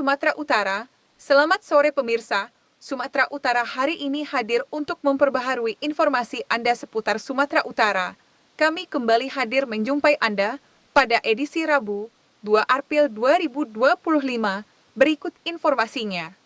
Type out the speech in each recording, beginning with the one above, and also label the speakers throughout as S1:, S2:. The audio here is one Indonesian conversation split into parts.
S1: Sumatera Utara. Selamat sore pemirsa, Sumatera Utara hari ini hadir untuk memperbaharui informasi Anda seputar Sumatera Utara. Kami kembali hadir menjumpai Anda pada edisi Rabu, 2 April 2025. Berikut informasinya.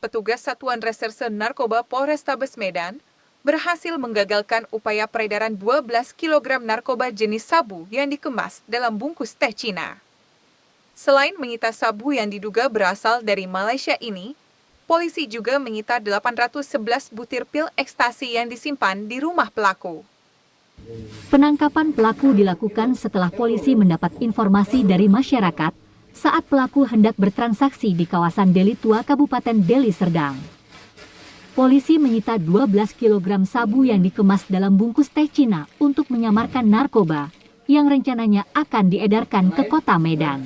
S1: Petugas Satuan Reserse Narkoba Polrestabes Medan berhasil menggagalkan upaya peredaran 12 kg narkoba jenis sabu yang dikemas dalam bungkus teh Cina. Selain menyita sabu yang diduga berasal dari Malaysia ini, polisi juga menyita 811 butir pil ekstasi yang disimpan di rumah pelaku.
S2: Penangkapan pelaku dilakukan setelah polisi mendapat informasi dari masyarakat saat pelaku hendak bertransaksi di kawasan Deli Tua, Kabupaten Deli Serdang. Polisi menyita 12 kg sabu yang dikemas dalam bungkus teh Cina untuk menyamarkan narkoba yang rencananya akan diedarkan ke kota Medan.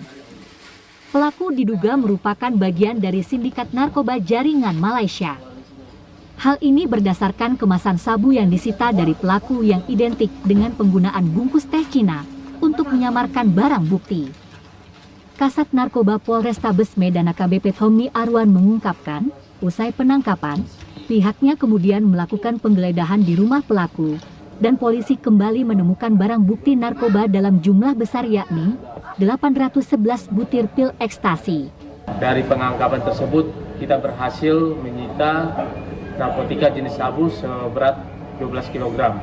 S2: Pelaku diduga merupakan bagian dari sindikat narkoba jaringan Malaysia. Hal ini berdasarkan kemasan sabu yang disita dari pelaku yang identik dengan penggunaan bungkus teh Cina untuk menyamarkan barang bukti. Kasat Narkoba Polrestabes Medan AKBP Tommy Arwan mengungkapkan, usai penangkapan, pihaknya kemudian melakukan penggeledahan di rumah pelaku, dan polisi kembali menemukan barang bukti narkoba dalam jumlah besar yakni 811 butir pil ekstasi.
S3: Dari penangkapan tersebut, kita berhasil menyita narkotika jenis sabu seberat 12 kg.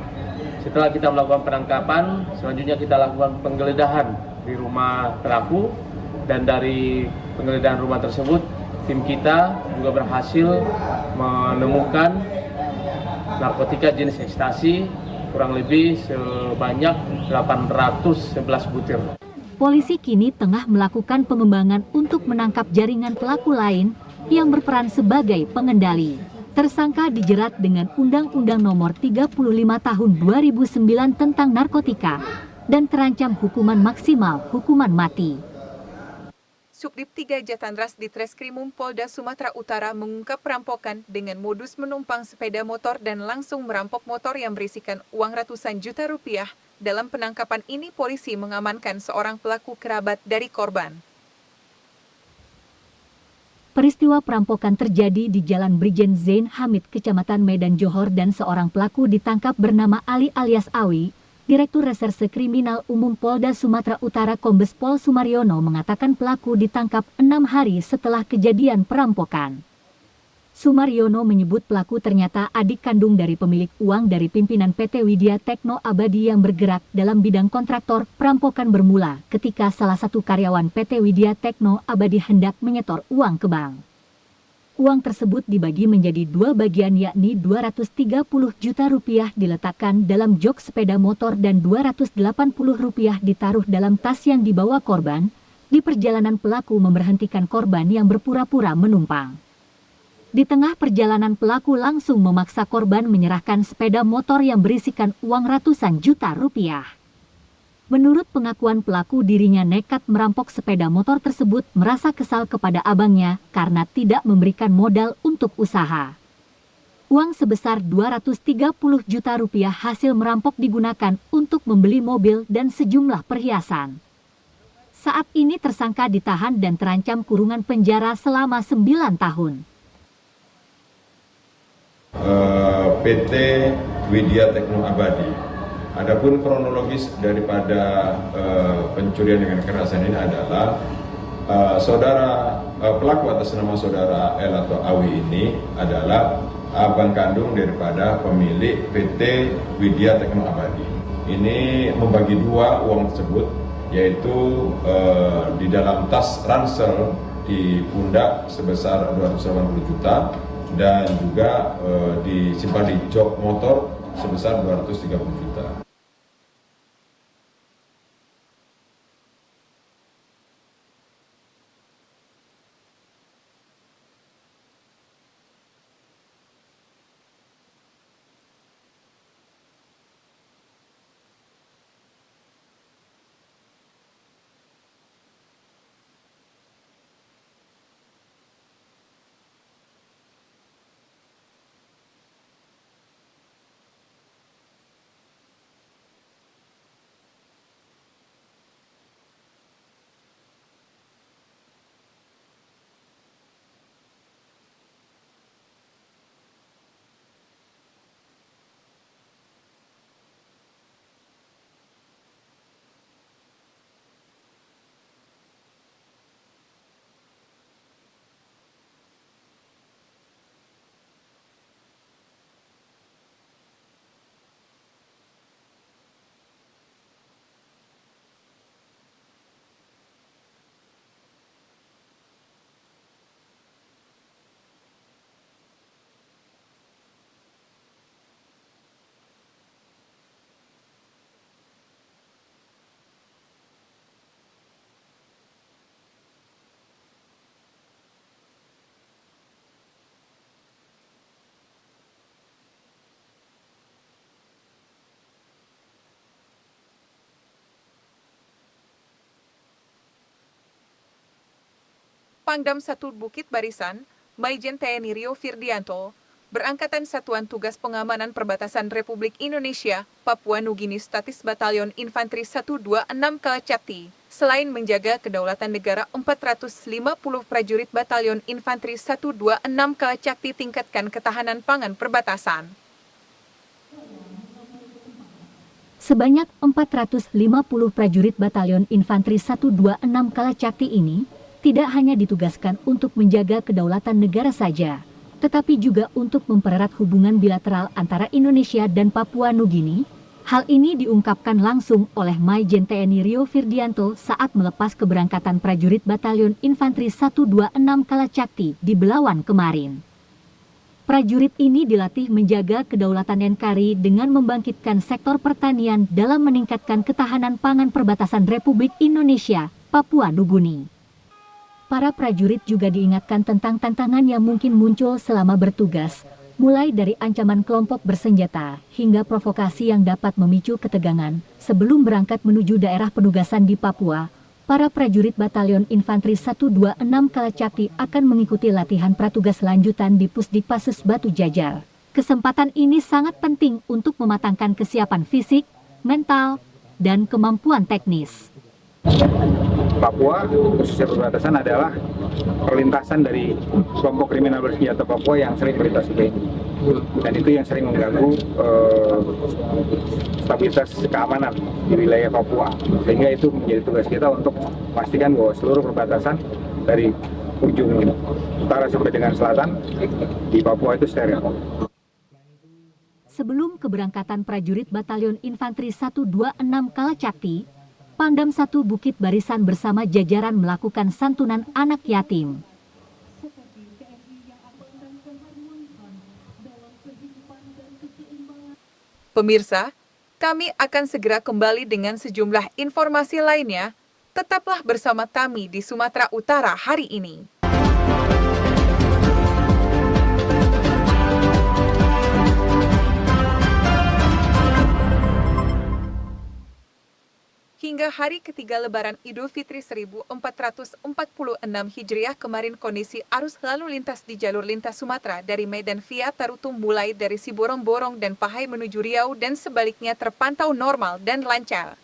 S3: Setelah kita melakukan penangkapan, selanjutnya kita lakukan penggeledahan di rumah pelaku. Dan dari penggeledahan rumah tersebut, tim kita juga berhasil menemukan narkotika jenis ekstasi kurang lebih sebanyak 811 butir.
S2: Polisi kini tengah melakukan pengembangan untuk menangkap jaringan pelaku lain yang berperan sebagai pengendali. Tersangka dijerat dengan Undang-Undang Nomor 35 Tahun 2009 tentang narkotika dan terancam hukuman maksimal hukuman mati.
S1: Subdit 3 Jatandras di Treskrimum Polda Sumatera Utara mengungkap perampokan dengan modus menumpang sepeda motor dan langsung merampok motor yang berisikan uang ratusan juta rupiah. Dalam penangkapan ini, polisi mengamankan seorang pelaku kerabat dari korban.
S2: Peristiwa perampokan terjadi di Jalan Brigjen Zain Hamid, Kecamatan Medan Johor, dan seorang pelaku ditangkap bernama Ali alias Awi. Direktur Reserse Kriminal Umum Polda Sumatera Utara Kombes Pol Sumaryono mengatakan pelaku ditangkap 6 hari setelah kejadian perampokan. Sumaryono menyebut pelaku ternyata adik kandung dari pemilik uang dari pimpinan PT Widya Tekno Abadi yang bergerak dalam bidang kontraktor. Perampokan bermula ketika salah satu karyawan PT Widya Tekno Abadi hendak menyetor uang ke bank. Uang tersebut dibagi menjadi 2 bagian yakni 230 juta rupiah diletakkan dalam jok sepeda motor dan 280 rupiah ditaruh dalam tas yang dibawa korban. Di perjalanan pelaku memberhentikan korban yang berpura-pura menumpang. Di tengah perjalanan pelaku langsung memaksa korban menyerahkan sepeda motor yang berisikan uang ratusan juta rupiah. Menurut pengakuan pelaku, dirinya nekat merampok sepeda motor tersebut merasa kesal kepada abangnya karena tidak memberikan modal untuk usaha. Uang sebesar 230 juta rupiah hasil merampok digunakan untuk membeli mobil dan sejumlah perhiasan. Saat ini tersangka ditahan dan terancam kurungan penjara selama 9 tahun.
S4: PT Widya Tekno Abadi. Adapun kronologis daripada pencurian dengan kekerasan ini adalah pelaku atas nama saudara L atau Awi ini adalah abang kandung daripada pemilik PT Widya Tekno Abadi. Ini membagi 2 uang tersebut, yaitu di dalam tas ransel di pundak sebesar 280 juta dan juga disimpan di jok motor sebesar 230 juta.
S1: Pangdam 1 Bukit Barisan, Maijen TNI Rio Firdianto, berangkatan Satuan Tugas Pengamanan Perbatasan Republik Indonesia, Papua Nugini Statis Batalion Infanteri 126 Kalacakti, selain menjaga kedaulatan negara, 450 prajurit Batalion Infanteri 126 Kalacakti tingkatkan ketahanan pangan perbatasan.
S2: Sebanyak 450 prajurit Batalion Infanteri 126 Kalacakti ini tidak hanya ditugaskan untuk menjaga kedaulatan negara saja, tetapi juga untuk mempererat hubungan bilateral antara Indonesia dan Papua Nugini. Hal ini diungkapkan langsung oleh Maijen TNI Rio Firdianto saat melepas keberangkatan prajurit Batalion Infanteri 126 Kalacakti di Belawan kemarin. Prajurit ini dilatih menjaga kedaulatan NKRI dengan membangkitkan sektor pertanian dalam meningkatkan ketahanan pangan perbatasan Republik Indonesia, Papua Nugini. Para prajurit juga diingatkan tentang tantangan yang mungkin muncul selama bertugas, mulai dari ancaman kelompok bersenjata hingga provokasi yang dapat memicu ketegangan. Sebelum berangkat menuju daerah penugasan di Papua, para prajurit Batalion Infanteri 126 Kalacakti akan mengikuti latihan pratugas lanjutan di Pusdikpasus Batu Jajar. Kesempatan ini sangat penting untuk mematangkan kesiapan fisik, mental, dan kemampuan teknis.
S5: Papua, khususnya perbatasan, adalah perlintasan dari kelompok kriminal bersenjata Papua yang sering melintas ke ini. Dan itu yang sering mengganggu stabilitas keamanan di wilayah Papua. Sehingga itu menjadi tugas kita untuk memastikan bahwa seluruh perbatasan dari ujung utara sampai dengan selatan di Papua itu steril.
S2: Sebelum keberangkatan prajurit Batalion Infanteri 126 Kalacakti, Pangdam 1 Bukit Barisan bersama jajaran melakukan santunan anak yatim.
S1: Pemirsa, kami akan segera kembali dengan sejumlah informasi lainnya. Tetaplah bersama kami di Sumatera Utara hari ini. Hingga hari ketiga Lebaran Idul Fitri 1446 Hijriah kemarin, kondisi arus lalu lintas di jalur lintas Sumatera dari Medan via Tarutung mulai dari Siborong-Borong dan Pahai menuju Riau dan sebaliknya terpantau normal dan lancar.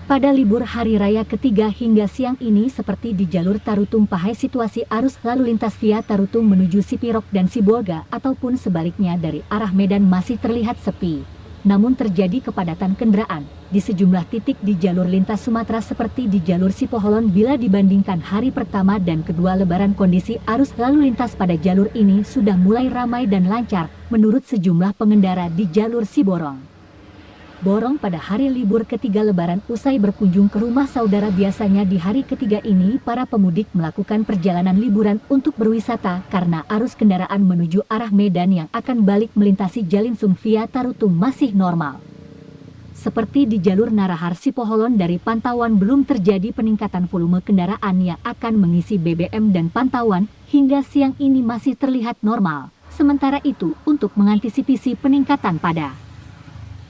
S2: Pada libur hari raya ketiga hingga siang ini, seperti di jalur Tarutung Pahai, situasi arus lalu lintas via Tarutung menuju Sipirok dan Sibolga ataupun sebaliknya dari arah Medan masih terlihat sepi. Namun terjadi kepadatan kendaraan di sejumlah titik di jalur lintas Sumatera seperti di jalur Sipoholon. Bila dibandingkan hari pertama dan kedua Lebaran, kondisi arus lalu lintas pada jalur ini sudah mulai ramai dan lancar menurut sejumlah pengendara di jalur Siborong. Borong pada hari libur ketiga Lebaran usai berkunjung ke rumah saudara. Biasanya di hari ketiga ini para pemudik melakukan perjalanan liburan untuk berwisata karena arus kendaraan menuju arah Medan yang akan balik melintasi Jalinsung via Tarutung masih normal. Seperti di jalur Narahar Sipoholon, dari pantauan belum terjadi peningkatan volume kendaraan yang akan mengisi BBM dan pantauan hingga siang ini masih terlihat normal. Sementara itu, untuk mengantisipasi peningkatan pada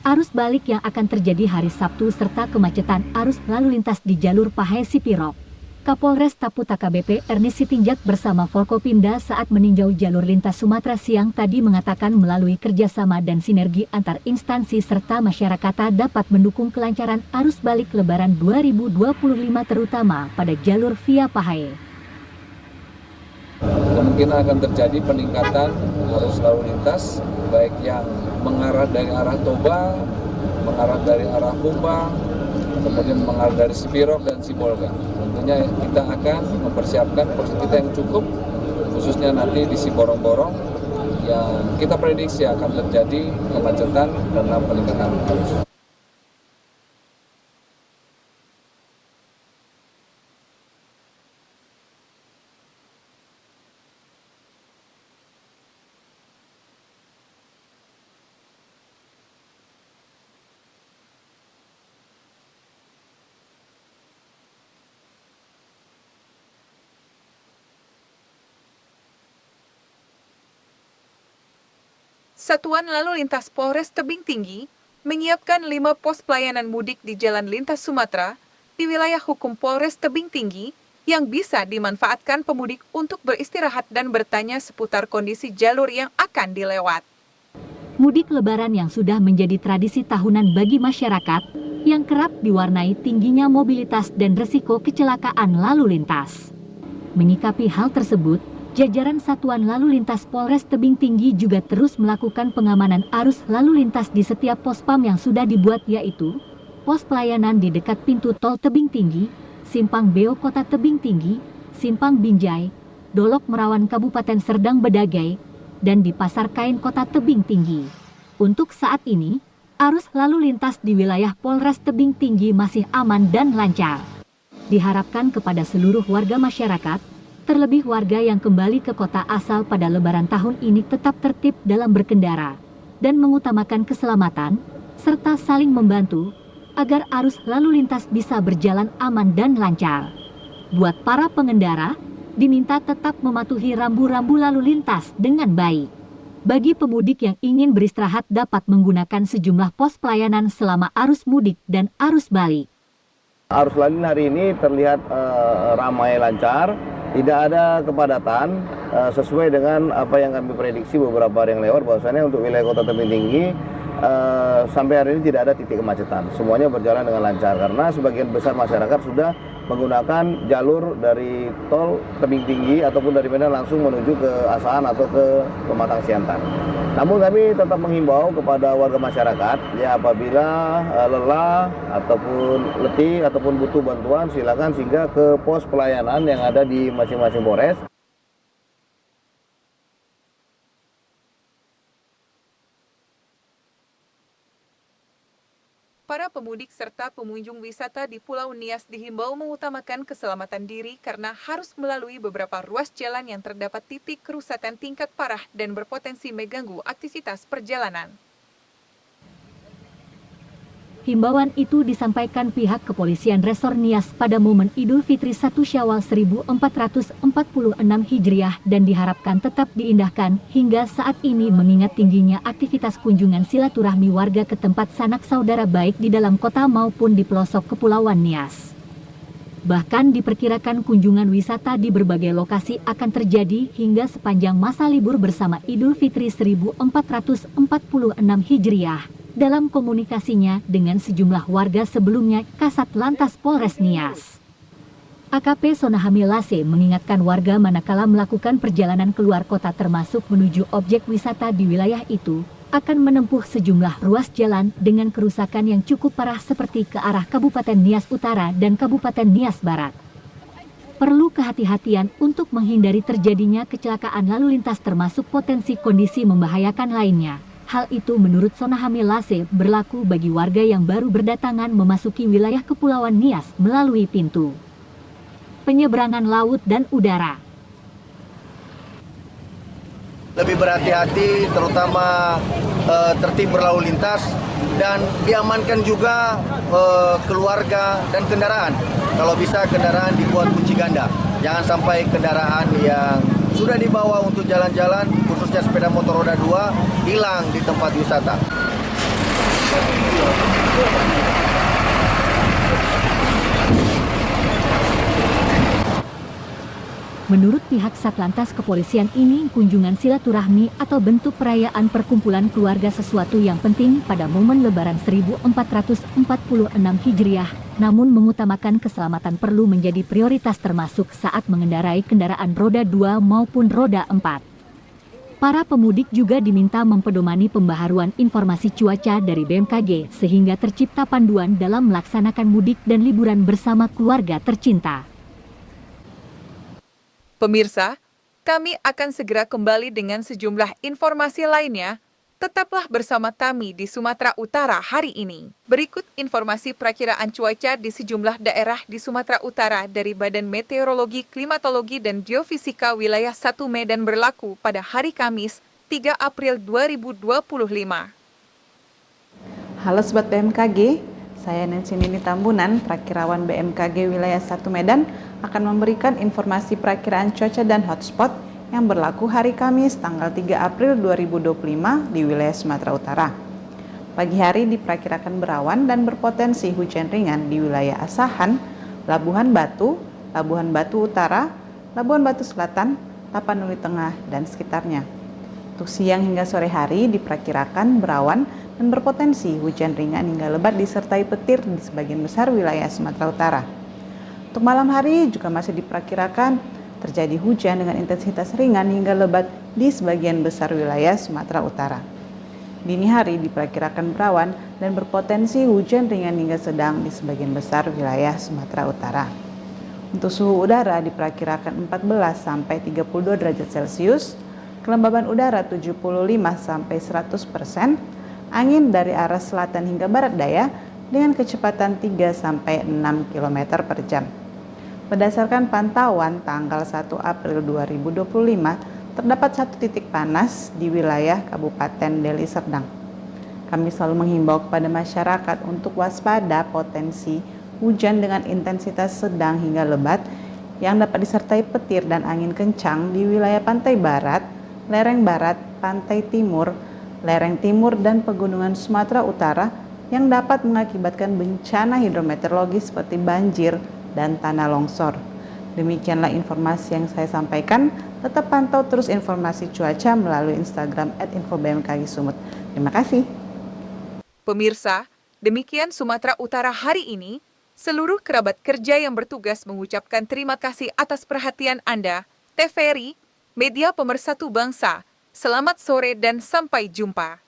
S2: arus balik yang akan terjadi hari Sabtu serta kemacetan arus lalu lintas di jalur Pahai Sipirok, Kapolres Taput AKBP Ernest Sitinjak bersama Forkopimda saat meninjau jalur lintas Sumatera siang tadi mengatakan melalui kerjasama dan sinergi antar instansi serta masyarakat dapat mendukung kelancaran arus balik Lebaran 2025 terutama pada jalur via Pahai.
S6: Kemungkinan akan terjadi peningkatan arus lalu lintas baik yang mengarah dari arah Toba, mengarah dari arah Humbang, kemudian mengarah dari Sipirok dan Sibolga. Tentunya kita akan mempersiapkan posisi kita yang cukup, khususnya nanti di Siborong-Borong yang kita prediksi akan terjadi kemacetan karena peningkatan arus.
S1: Satuan Lalu Lintas Polres Tebing Tinggi menyiapkan 5 pos pelayanan mudik di jalan lintas Sumatera di wilayah hukum Polres Tebing Tinggi yang bisa dimanfaatkan pemudik untuk beristirahat dan bertanya seputar kondisi jalur yang akan dilewat.
S2: Mudik Lebaran yang sudah menjadi tradisi tahunan bagi masyarakat, yang kerap diwarnai tingginya mobilitas dan resiko kecelakaan lalu lintas. Menyikapi hal tersebut, jajaran Satuan Lalu Lintas Polres Tebing Tinggi juga terus melakukan pengamanan arus lalu lintas di setiap pospam yang sudah dibuat, yaitu pos pelayanan di dekat pintu tol Tebing Tinggi, Simpang Beo Kota Tebing Tinggi, Simpang Binjai, Dolok Merawan Kabupaten Serdang Bedagai, dan di Pasar Kain Kota Tebing Tinggi. Untuk saat ini, arus lalu lintas di wilayah Polres Tebing Tinggi masih aman dan lancar. Diharapkan kepada seluruh warga masyarakat, terlebih warga yang kembali ke kota asal pada Lebaran tahun ini tetap tertib dalam berkendara dan mengutamakan keselamatan, serta saling membantu agar arus lalu lintas bisa berjalan aman dan lancar. Buat para pengendara, diminta tetap mematuhi rambu-rambu lalu lintas dengan baik. Bagi pemudik yang ingin beristirahat dapat menggunakan sejumlah pos pelayanan selama arus mudik dan arus balik.
S7: Arus lalu lintas hari ini terlihat ramai lancar, tidak ada kepadatan sesuai dengan apa yang kami prediksi beberapa hari yang lewat, bahwasannya untuk wilayah Kota Tebing Tinggi sampai hari ini tidak ada titik kemacetan. Semuanya berjalan dengan lancar karena sebagian besar masyarakat sudah menggunakan jalur dari tol Tebing Tinggi ataupun dari Medan langsung menuju ke Asahan atau ke Pematang Siantar. Namun kami tetap menghimbau kepada warga masyarakat, ya apabila lelah ataupun letih ataupun butuh bantuan, silakan singgah ke pos pelayanan yang ada di masing-masing Polres.
S1: Para pemudik serta pengunjung wisata di Pulau Nias dihimbau mengutamakan keselamatan diri karena harus melalui beberapa ruas jalan yang terdapat titik kerusakan tingkat parah dan berpotensi mengganggu aktivitas perjalanan.
S2: Himbauan itu disampaikan pihak Kepolisian Resor Nias pada momen Idul Fitri 1 Syawal 1446 Hijriah dan diharapkan tetap diindahkan hingga saat ini mengingat tingginya aktivitas kunjungan silaturahmi warga ke tempat sanak saudara baik di dalam kota maupun di pelosok Kepulauan Nias. Bahkan diperkirakan kunjungan wisata di berbagai lokasi akan terjadi hingga sepanjang masa libur bersama Idul Fitri 1446 Hijriah. Dalam komunikasinya dengan sejumlah warga sebelumnya, Kasat Lantas Polres Nias, AKP Sonahami Lase mengingatkan warga manakala melakukan perjalanan keluar kota termasuk menuju objek wisata di wilayah itu, akan menempuh sejumlah ruas jalan dengan kerusakan yang cukup parah seperti ke arah Kabupaten Nias Utara dan Kabupaten Nias Barat. Perlu kehati-hatian untuk menghindari terjadinya kecelakaan lalu lintas termasuk potensi kondisi membahayakan lainnya. Hal itu menurut Sonahami Lase berlaku bagi warga yang baru berdatangan memasuki wilayah Kepulauan Nias melalui pintu penyeberangan laut dan udara.
S8: Lebih berhati-hati terutama tertib berlalu lintas dan diamankan juga keluarga dan kendaraan. Kalau bisa kendaraan dibuat kunci ganda. Jangan sampai kendaraan yang sudah dibawa untuk jalan-jalan, khususnya sepeda motor roda 2, hilang di tempat wisata.
S2: Menurut pihak Satlantas Kepolisian ini, kunjungan silaturahmi atau bentuk perayaan perkumpulan keluarga sesuatu yang penting pada momen Lebaran 1446 Hijriah, namun mengutamakan keselamatan perlu menjadi prioritas termasuk saat mengendarai kendaraan roda 2 maupun roda 4. Para pemudik juga diminta mempedomani pembaharuan informasi cuaca dari BMKG sehingga tercipta panduan dalam melaksanakan mudik dan liburan bersama keluarga tercinta.
S1: Pemirsa, kami akan segera kembali dengan sejumlah informasi lainnya. Tetaplah bersama kami di Sumatera Utara hari ini. Berikut informasi perakiraan cuaca di sejumlah daerah di Sumatera Utara dari Badan Meteorologi, Klimatologi, dan Geofisika Wilayah 1 Medan berlaku pada hari Kamis, 3 April 2025.
S9: Halo Sobat BMKG, saya Nancy Nini Tambunan, Prakirawan BMKG Wilayah 1 Medan, akan memberikan informasi perakiraan cuaca dan hotspot yang berlaku hari Kamis tanggal 3 April 2025 di wilayah Sumatera Utara. Pagi hari diperkirakan berawan dan berpotensi hujan ringan di wilayah Asahan, Labuhan Batu, Labuhan Batu Utara, Labuan Batu Selatan, Tapanuli Tengah, dan sekitarnya. Untuk siang hingga sore hari diperkirakan berawan dan berpotensi hujan ringan hingga lebat disertai petir di sebagian besar wilayah Sumatera Utara. Untuk malam hari juga masih diperkirakan terjadi hujan dengan intensitas ringan hingga lebat di sebagian besar wilayah Sumatera Utara. Dini hari diperkirakan berawan dan berpotensi hujan ringan hingga sedang di sebagian besar wilayah Sumatera Utara. Untuk suhu udara diperkirakan 14 sampai 32 derajat Celcius, kelembaban udara 75 sampai 100%, angin dari arah selatan hingga barat daya dengan kecepatan 3 sampai 6 km per jam. Berdasarkan pantauan tanggal 1 April 2025, terdapat satu titik panas di wilayah Kabupaten Deli Serdang. Kami selalu menghimbau kepada masyarakat untuk waspada potensi hujan dengan intensitas sedang hingga lebat yang dapat disertai petir dan angin kencang di wilayah pantai barat, lereng barat, pantai timur, lereng timur, dan pegunungan Sumatera Utara yang dapat mengakibatkan bencana hidrometeorologis seperti banjir dan tanah longsor. Demikianlah informasi yang saya sampaikan. Tetap pantau terus informasi cuaca melalui Instagram @infobmkg Sumut. Terima kasih.
S1: Pemirsa, demikian Sumatera Utara hari ini. Seluruh kerabat kerja yang bertugas mengucapkan terima kasih atas perhatian Anda. TVRI, Media Pemersatu Bangsa. Selamat sore dan sampai jumpa.